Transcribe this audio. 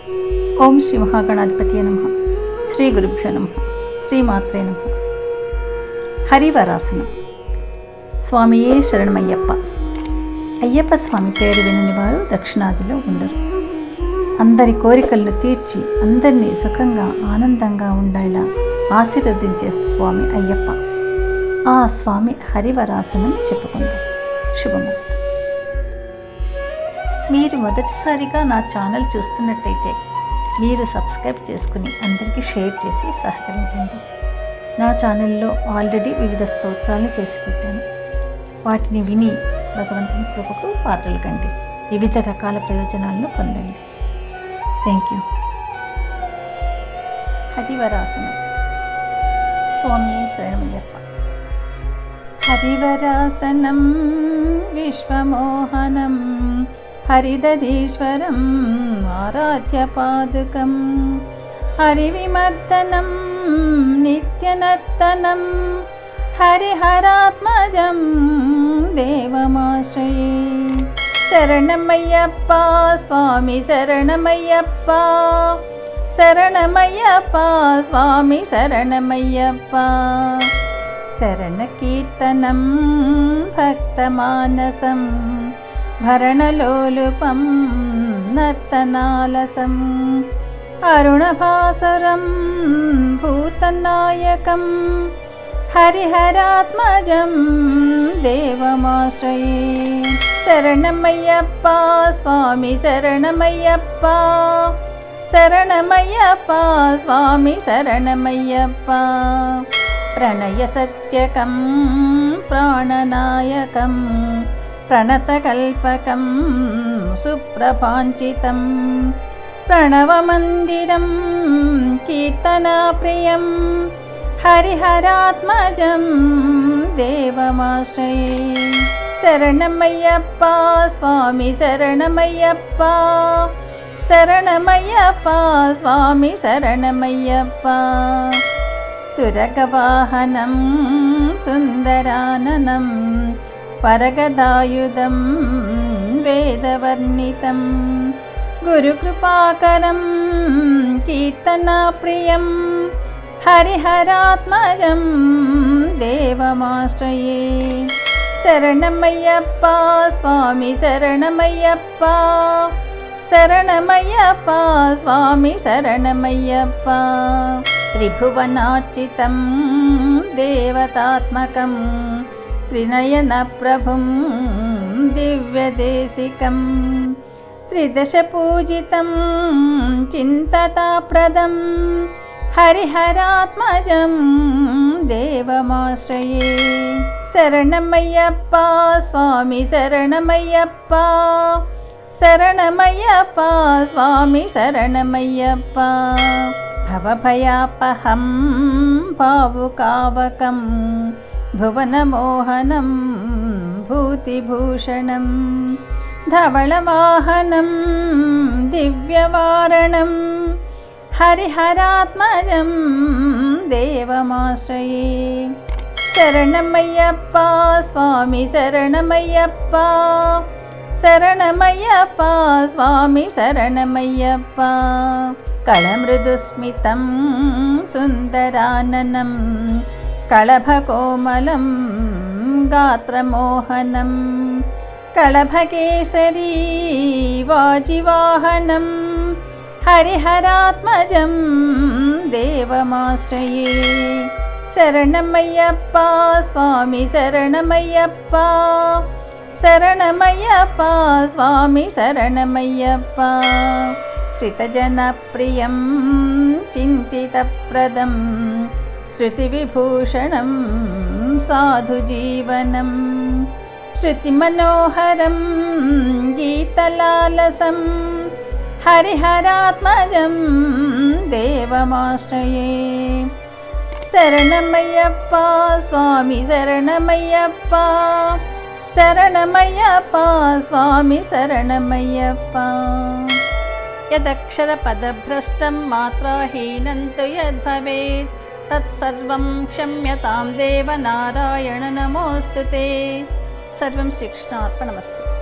ఓం శ్రీ మహాగణాధిపతియే నమః. శ్రీ గురుభ్యో నమః. శ్రీమాత్రే నమః. హరివరాసనం. స్వామియే శరణమయ్యప్ప. అయ్యప్ప స్వామి పేరు వినని వారు దక్షిణాదిలో ఉండరు. అందరి కోరికలను తీర్చి అందరినీ సుఖంగా ఆనందంగా ఉండేలా ఆశీర్వదించే స్వామి అయ్యప్ప. ఆ స్వామి హరివరాసనం చెప్పుకుందాం. శుభమస్తు. మీరు మొదటిసారిగా నా ఛానల్ చూస్తున్నట్టయితే మీరు సబ్స్క్రైబ్ చేసుకుని అందరికీ షేర్ చేసి సహకరించండి. నా ఛానల్లో ఆల్రెడీ వివిధ స్తోత్రాలను చేసి పెట్టాను. వాటిని విని భగవంతుని కృపకు పాత్రలు కండి. వివిధ రకాల ప్రయోజనాలను పొందండి. Thank you. హరివరాసనం. స్వామి శరణమయ్యప్ప. హరివరాసనం విశ్వమోహనం హరిదధీశ్వరం ఆరాధ్యపాదుకం హరివిమర్దనం నిత్యనర్తనం హరిహరాత్మజం దేవమాశ్రయే. శరణమయ్యప్ప స్వామి శరణమయ్యప్ప. శరణమయ్యప్ప స్వామి శరణమయ్యప్ప. శరణకీర్తనం భక్తమానసం భరణలోలుపం నర్తనాలసం అరుణభాసరం భూతనాయకం హరిహరాత్మజం దేవమాశ్రయే. శరణమయ్యప్ప స్వామి శరణమయ్యప్ప. శరణమయ్యప్ప స్వామి శరణమయ్యప్ప. ప్రణయ సత్యకం ప్రాణనాయకం ప్రణతకల్పకం సుప్రభాంచితం ప్రణవమందిరం కీర్తనాప్రియం హరిహరాత్మజం దేవమాశ్రయే. శరణమయ్యప్ప స్వామి శరణమయ్యప్ప. శరణమయ్యప్ప స్వామి శరణమయ్యప్ప. తురగవాహనం సుందరాననం పరగదాయుధం వేదవర్ణితం గురుకృపాకరం కీర్తనాప్రియం హరిహరాత్మజం దేవమాశ్రయే. శరణమయ్యప్ప స్వామి శరణమయ్యప్ప. శరణమయ్యప్ప స్వామి శరణమయ్యప్ప. త్రిభువనార్చితం దేవతాత్మకం త్రినయనప్రభుం దివ్యదేశికం త్రిదశపూజితం చింతతాప్రదం హరిహరాత్మజం దేవమాశ్రయే. శరణమయ్యప్ప స్వామి శరణమయ్యప్ప. శరణమయ్యప్ప స్వామి శరణమయ్యప్ప. భవభయాపహం భావుకావకం భువనమోహనం భూతిభూషణం ధవళవాహనం దివ్యవారణం హరిహరాత్మజం దేవమాశ్రయే. శరణమయ్యప్ప స్వామి శరణమయ్యప్ప. శరణమయ్యప్ప స్వామి శరణమయ్యప్ప. కళమృదుస్మితం సుందరాననం కళభకోమలం గాత్రమోహనం కళభకేసరీ వాజివాహనం హరిహరాత్మజం దేవమాశ్రయే. శరణమయ్యప్ప స్వామి శరణమయ్యప్ప. శరణమయ్యప్ప స్వామి శరణమయ్యప్ప. శ్రితజనప్రియం చింతితప్రదం శృతివిభూషణం సాధుజీవనం శృతిమనోహరం గీతలాలసం హరిహరాత్మజం దేవమాశ్రయే. శరణమయ్యప్ప స్వామి శరణమయ్యప్ప. శరణమయ్యప్ప స్వామి శరణమయ్యప్ప. యదక్షరపదభ్రష్టం మాత్రాహీనం తు యద్భవేత్ తత్సర్వం క్షమ్యతాం దేవ నారాయణ నమోస్తుతే. సర్వం శ్రీకృష్ణార్పణమస్తు.